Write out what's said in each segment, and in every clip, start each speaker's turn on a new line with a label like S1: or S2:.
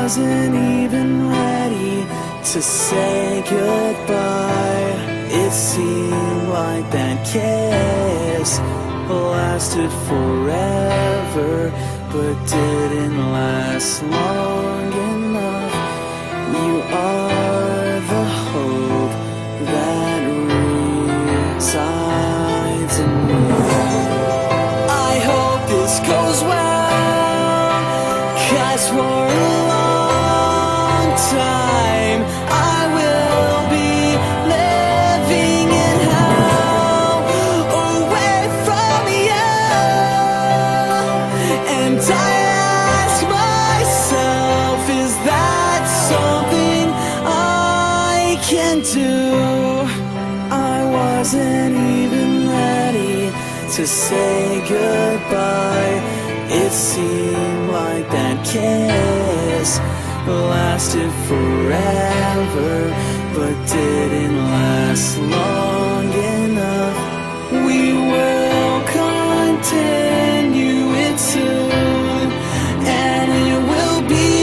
S1: wasn't even ready to say goodbye. It seemed like that kiss lasted forever, but didn't last long enough. You are the hope that resides in me. I hope this goes well, 'cause for a long time I will be living in hell, away from you. And I ask myself, is that something I can do? I wasn't even ready to say goodbye. It seemed like that kiss lasted forever, but didn't last long enough. We will continue it soon, and it will be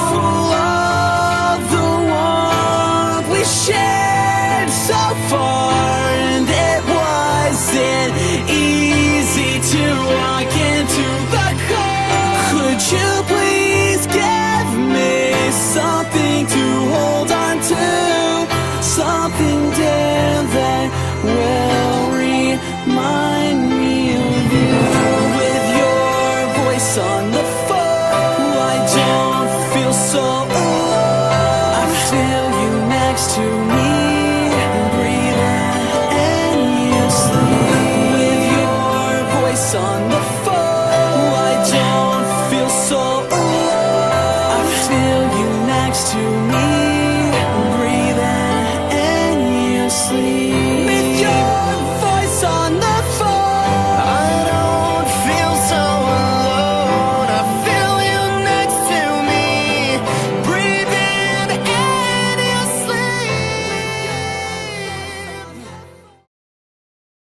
S1: full of the warmth we shared so far. And it wasn't easy to walk into the cold. Could you please give me something to hold on to, something dear that will remind me of you? With your voice on the phone, I don't feel so